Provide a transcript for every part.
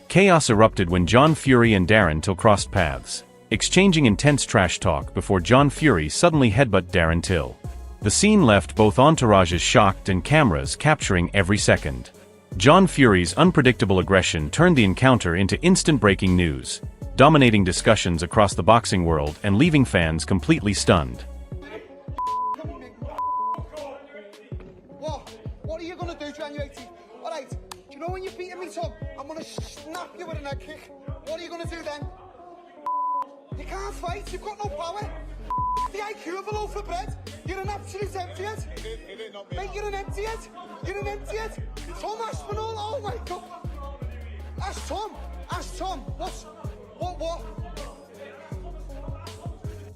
Chaos erupted when John Fury and Darren Till crossed paths, exchanging intense trash talk before John Fury suddenly headbutted Darren Till. The scene left both entourages shocked and cameras capturing every second. John Fury's unpredictable aggression turned the encounter into instant breaking news, dominating discussions across the boxing world and leaving fans completely stunned. What are you gonna do January 18th? Alright, do you know when you're beating me, Tom? I'm gonna snap you with a neck kick. What are you gonna do then? You can't fight, you've got no power. The IQ of a loaf of bread. You're an absolute emptyhead. Mate, you're an emptyhead. You're an emptyhead. Tom Aspinall, oh my God. Ask Tom. Ask Tom. What?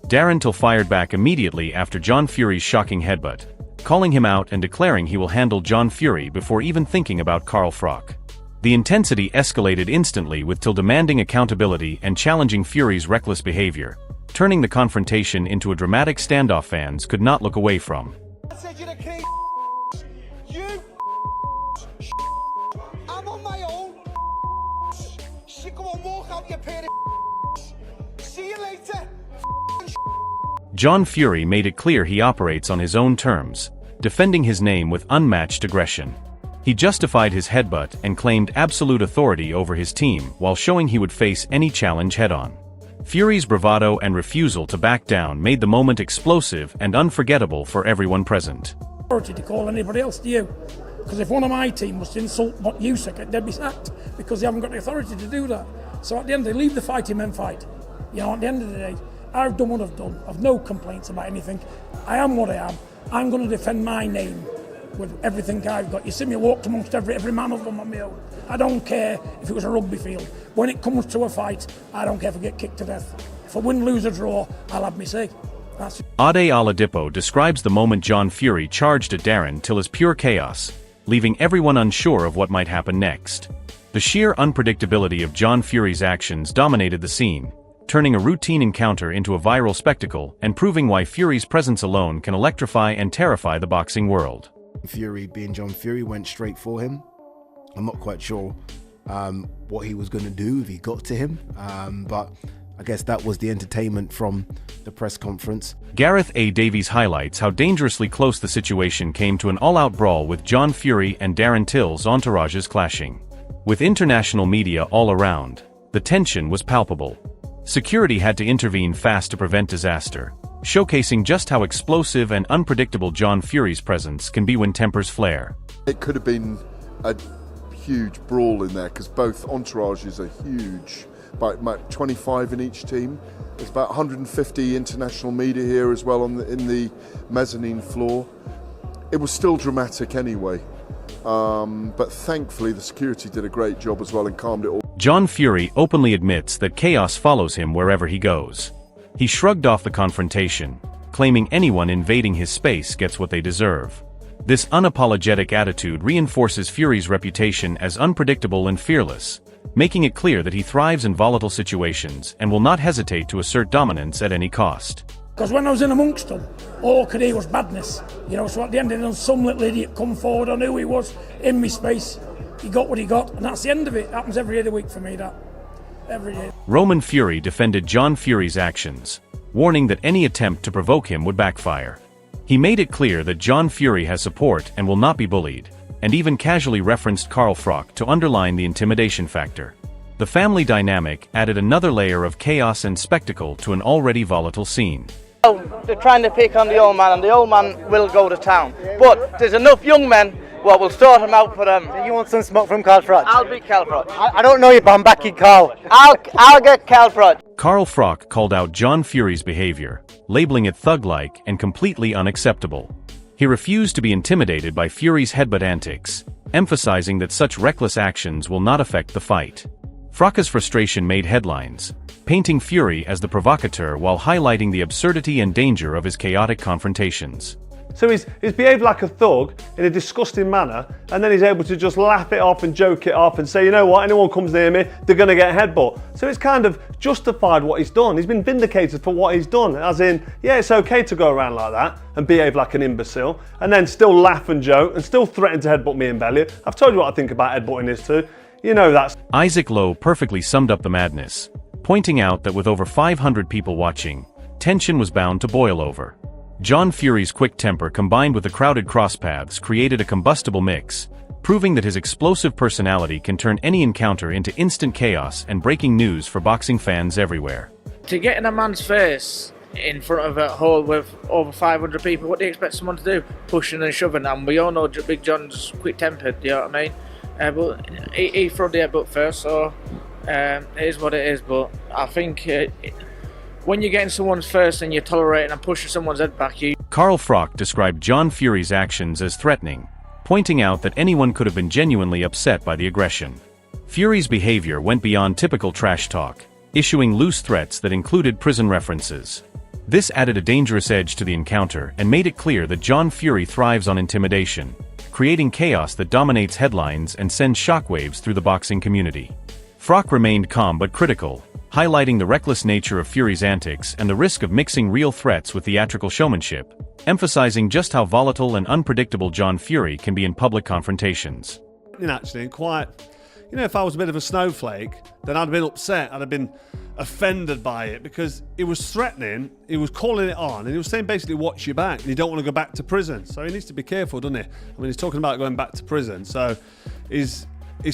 Darren Till fired back immediately after John Fury's shocking headbutt, calling him out and declaring he will handle John Fury before even thinking about Froch. The intensity escalated instantly with Till demanding accountability and challenging Fury's reckless behavior, turning the confrontation into a dramatic standoff fans could not look away from. I said you're a crazy you I'm on my own. Go on, walk out your pair of see you later. John Fury made it clear he operates on his own terms, defending his name with unmatched aggression. He justified his headbutt and claimed absolute authority over his team while showing he would face any challenge head-on. Fury's bravado and refusal to back down made the moment explosive and unforgettable for everyone present. Authority to call anybody else to you, because if one of my team was to insult what you said, they'd be sacked because they haven't got the authority to do that. So at the end, they leave the fighting men fight. You know, at the end of the day, I've done what I've done. I've no complaints about anything. I am what I am. I'm going to defend my name with everything I've got. You see me walked amongst every man of them on my own. I don't care if it was a rugby field. When it comes to a fight, I don't care if I get kicked to death. If I win, lose or draw, I'll have me say. Ade Oladipo describes the moment John Fury charged at Darren Till as pure chaos, leaving everyone unsure of what might happen next. The sheer unpredictability of John Fury's actions dominated the scene, turning a routine encounter into a viral spectacle and proving why Fury's presence alone can electrify and terrify the boxing world. Fury, being John Fury, went straight for him. I'm not quite sure what he was going to do if he got to him, but I guess that was the entertainment from the press conference. Gareth A. Davies highlights how dangerously close the situation came to an all-out brawl with John Fury and Darren Till's entourages clashing. With international media all around, the tension was palpable. Security had to intervene fast to prevent disaster, showcasing just how explosive and unpredictable John Fury's presence can be when tempers flare. It could have been a huge brawl in there because both entourages are huge, about 25 in each team. There's about 150 international media here as well in the mezzanine floor. It was still dramatic anyway, but thankfully the security did a great job as well and calmed it all. John Fury openly admits that chaos follows him wherever he goes. He shrugged off the confrontation, claiming anyone invading his space gets what they deserve. This unapologetic attitude reinforces Fury's reputation as unpredictable and fearless, making it clear that he thrives in volatile situations and will not hesitate to assert dominance at any cost. Because when I was in amongst them, all I could hear was badness. You know, so at the end of it, some little idiot come forward, I knew who he was, in my space. He got what he got, and that's the end of it. It happens every day of the week for me, that. Every day. Roman Fury defended John Fury's actions, warning that any attempt to provoke him would backfire. He made it clear that John Fury has support and will not be bullied, and even casually referenced Froch to underline the intimidation factor. The family dynamic added another layer of chaos and spectacle to an already volatile scene. They're trying to pick on the old man, and the old man will go to town. But there's enough young men. Well, we'll sort him out for them. You want some smoke from Froch? I'll be Froch. I don't know you, but I'm backing Carl. I'll get Froch. Froch called out John Fury's behavior, labeling it thug-like and completely unacceptable. He refused to be intimidated by Fury's headbutt antics, emphasizing that such reckless actions will not affect the fight. Froch's frustration made headlines, painting Fury as the provocateur while highlighting the absurdity and danger of his chaotic confrontations. So he's behaved like a thug in a disgusting manner, and then he's able to just laugh it off and joke it off and say, you know what, anyone comes near me, they're going to get a headbutt. So it's kind of justified what he's done. He's been vindicated for what he's done, as in, yeah, it's okay to go around like that and behave like an imbecile, and then still laugh and joke and still threaten to headbutt me in belly. I've told you what I think about headbutting this too. You know that. Isaac Lowe perfectly summed up the madness, pointing out that with over 500 people watching, tension was bound to boil over. John Fury's quick temper combined with the crowded crosspaths created a combustible mix, proving that his explosive personality can turn any encounter into instant chaos and breaking news for boxing fans everywhere. To get in a man's face in front of a hall with over 500 people, what do you expect someone to do? Pushing and shoving, and we all know Big John's quick-tempered, you know what I mean? But he threw the headbutt first, so it is what it is, but I think when you're getting someone's first and you're tolerating and pushing someone's head back, Carl Froch described John Fury's actions as threatening, pointing out that anyone could have been genuinely upset by the aggression. Fury's behavior went beyond typical trash talk, issuing loose threats that included prison references. This added a dangerous edge to the encounter and made it clear that John Fury thrives on intimidation, creating chaos that dominates headlines and sends shockwaves through the boxing community. Froch remained calm but critical, highlighting the reckless nature of Fury's antics and the risk of mixing real threats with theatrical showmanship, emphasizing just how volatile and unpredictable John Fury can be in public confrontations. Actually, quite, if I was a bit of a snowflake, then I'd have been upset, I'd have been offended by it, because it was threatening, he was calling it on, and he was saying basically watch your back, and you don't want to go back to prison. So he needs to be careful, doesn't he? I mean, he's talking about going back to prison, so he's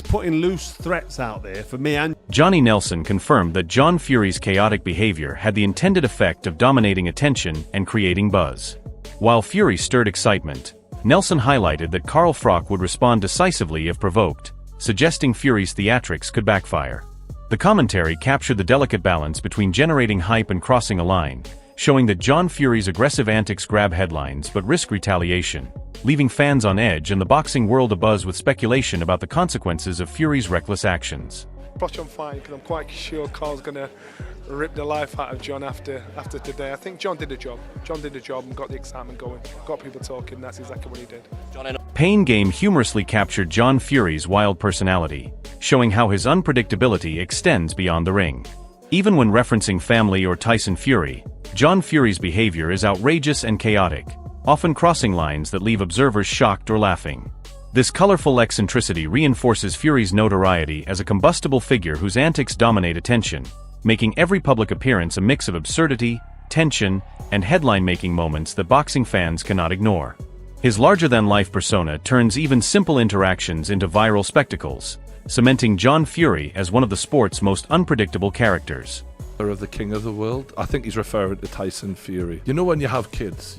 putting loose threats out there for me and... Johnny Nelson confirmed that John Fury's chaotic behavior had the intended effect of dominating attention and creating buzz. While Fury stirred excitement, Nelson highlighted that Carl Froch would respond decisively if provoked, suggesting Fury's theatrics could backfire. The commentary captured the delicate balance between generating hype and crossing a line, showing that John Fury's aggressive antics grab headlines but risk retaliation, leaving fans on edge and the boxing world abuzz with speculation about the consequences of Fury's reckless actions. Watch on fine, because I'm quite sure Carl's going to rip the life out of John after today. I think John did a job. John did a job and got the excitement going, got people talking. That's exactly what he did. Pain Game humorously captured John Fury's wild personality, showing how his unpredictability extends beyond the ring. Even when referencing family or Tyson Fury, John Fury's behavior is outrageous and chaotic, often crossing lines that leave observers shocked or laughing. This colorful eccentricity reinforces Fury's notoriety as a combustible figure whose antics dominate attention, making every public appearance a mix of absurdity, tension, and headline-making moments that boxing fans cannot ignore. His larger-than-life persona turns even simple interactions into viral spectacles, cementing John Fury as one of the sport's most unpredictable characters. Of the king of the world. I think he's referring to Tyson Fury. When you have kids,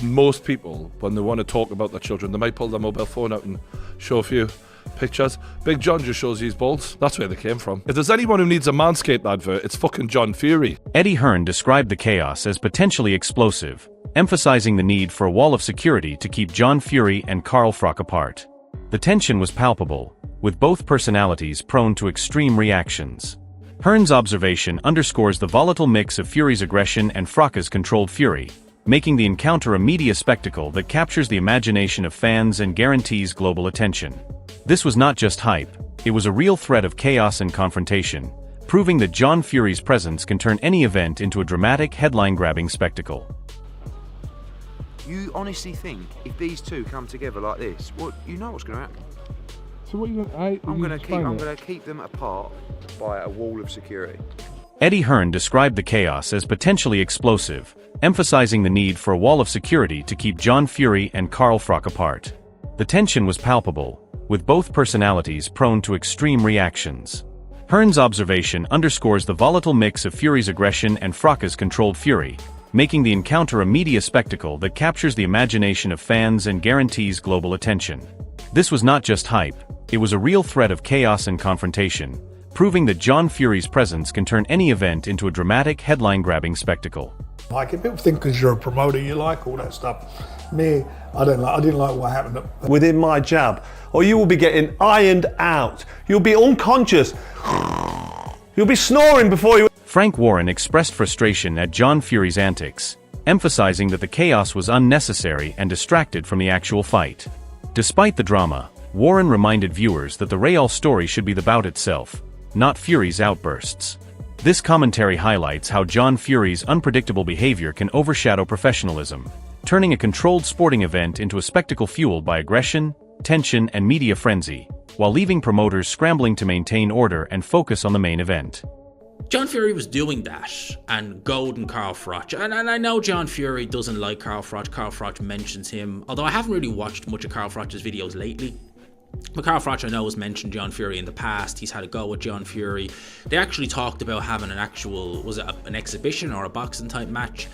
most people, when they want to talk about their children, they might pull their mobile phone out and show a few pictures. Big John just shows you his balls. That's where they came from. If there's anyone who needs a Manscaped advert, it's fucking John Fury. Eddie Hearn described the chaos as potentially explosive, emphasizing the need for a wall of security to keep John Fury and Carl Froch apart. The tension was palpable, with both personalities prone to extreme reactions. Hearn's observation underscores the volatile mix of Fury's aggression and Froch's controlled fury, making the encounter a media spectacle that captures the imagination of fans and guarantees global attention. This was not just hype, it was a real threat of chaos and confrontation, proving that John Fury's presence can turn any event into a dramatic, headline-grabbing spectacle. You honestly think if these two come together like this, you know what's going to happen? So what I'm going to keep them apart by a wall of security. Eddie Hearn described the chaos as potentially explosive, emphasizing the need for a wall of security to keep John Fury and Carl Froch apart. The tension was palpable, with both personalities prone to extreme reactions. Hearn's observation underscores the volatile mix of Fury's aggression and Froch's controlled fury, making the encounter a media spectacle that captures the imagination of fans and guarantees global attention. This was not just hype, it was a real threat of chaos and confrontation, proving that John Fury's presence can turn any event into a dramatic, headline-grabbing spectacle. Like, if people think because you're a promoter, you like all that stuff. Me, I didn't like what happened. Within my jab, or you will be getting ironed out. You'll be unconscious. You'll be snoring before you... Frank Warren expressed frustration at John Fury's antics, emphasizing that the chaos was unnecessary and distracted from the actual fight. Despite the drama, Warren reminded viewers that the real story should be the bout itself, not Fury's outbursts. This commentary highlights how John Fury's unpredictable behavior can overshadow professionalism, turning a controlled sporting event into a spectacle fueled by aggression, tension, and media frenzy, while leaving promoters scrambling to maintain order and focus on the main event. John Fury was doing that and goading Carl Froch, and I know John Fury doesn't like Carl Froch. Carl Froch mentions him, although I haven't really watched much of Carl Froch's videos lately. But Carl Froch, I know, has mentioned John Fury in the past. He's had a go with John Fury. They actually talked about having an actual, was it an exhibition or a boxing type match?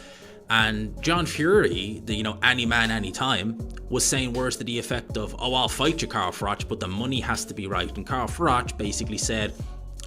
And John Fury, the, any man, any time, was saying words to the effect of, oh, I'll fight you, Carl Froch, but the money has to be right. And Carl Froch basically said,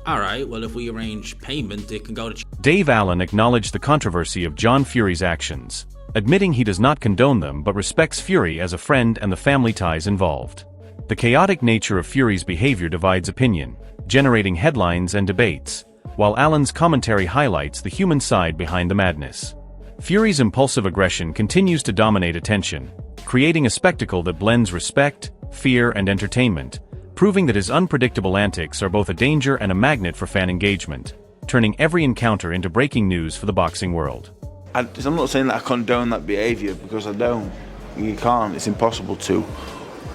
all right, well, if we arrange payment, it can go to... Dave Allen acknowledged the controversy of John Fury's actions, admitting he does not condone them but respects Fury as a friend and the family ties involved. The chaotic nature of Fury's behavior divides opinion, generating headlines and debates, while Allen's commentary highlights the human side behind the madness. Fury's impulsive aggression continues to dominate attention, creating a spectacle that blends respect, fear, and entertainment, proving that his unpredictable antics are both a danger and a magnet for fan engagement, turning every encounter into breaking news for the boxing world. I'm not saying that I condone that behaviour, because I don't. You can't, it's impossible to.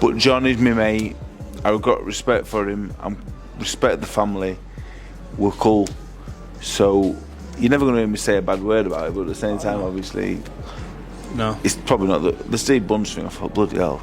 But John is my mate, I've got respect for him, I respect the family, we're cool. So, you're never going to hear me say a bad word about it, but at the same time, obviously, no. It's probably not the Steve Bunce thing. I thought, bloody hell.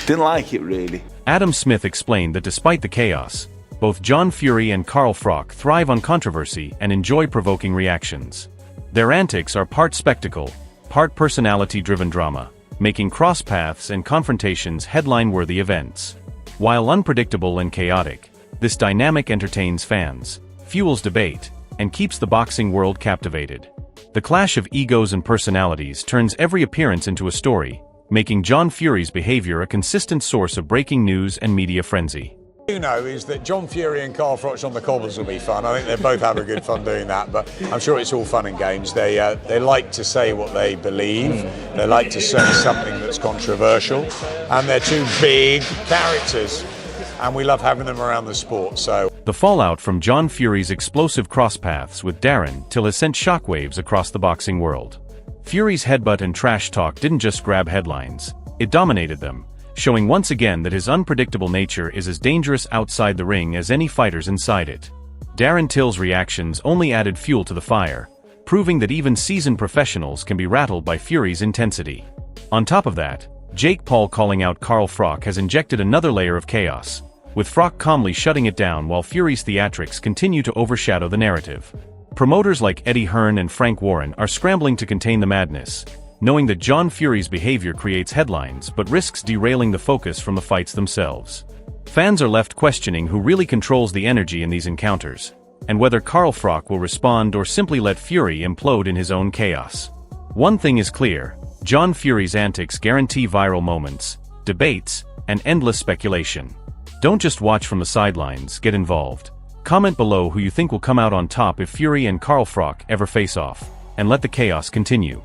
Didn't like it, really. Adam Smith explained that despite the chaos, both John Fury and Carl Froch thrive on controversy and enjoy provoking reactions. Their antics are part spectacle, part personality-driven drama, making cross paths and confrontations headline-worthy events. While unpredictable and chaotic, this dynamic entertains fans, fuels debate, and keeps the boxing world captivated. The clash of egos and personalities turns every appearance into a story, making John Fury's behavior a consistent source of breaking news and media frenzy. You know is that John Fury and Carl Froch on the cobbles will be fun. I think they both have a good fun doing that, but I'm sure it's all fun and games. They like to say what they believe, they like to say something that's controversial, and they're two big characters, and we love having them around the sport. So the fallout from John Fury's explosive crosspaths with Darren Till has sent shockwaves across the boxing world. Fury's headbutt and trash talk didn't just grab headlines, it dominated them, showing once again that his unpredictable nature is as dangerous outside the ring as any fighters inside it. Darren Till's reactions only added fuel to the fire, proving that even seasoned professionals can be rattled by Fury's intensity. On top of that, Jake Paul calling out Carl Froch has injected another layer of chaos, with Froch calmly shutting it down while Fury's theatrics continue to overshadow the narrative. Promoters like Eddie Hearn and Frank Warren are scrambling to contain the madness, knowing that John Fury's behavior creates headlines but risks derailing the focus from the fights themselves. Fans are left questioning who really controls the energy in these encounters, and whether Carl Froch will respond or simply let Fury implode in his own chaos. One thing is clear, John Fury's antics guarantee viral moments, debates, and endless speculation. Don't just watch from the sidelines, get involved. Comment below who you think will come out on top if Fury and Carl Froch ever face off, and let the chaos continue.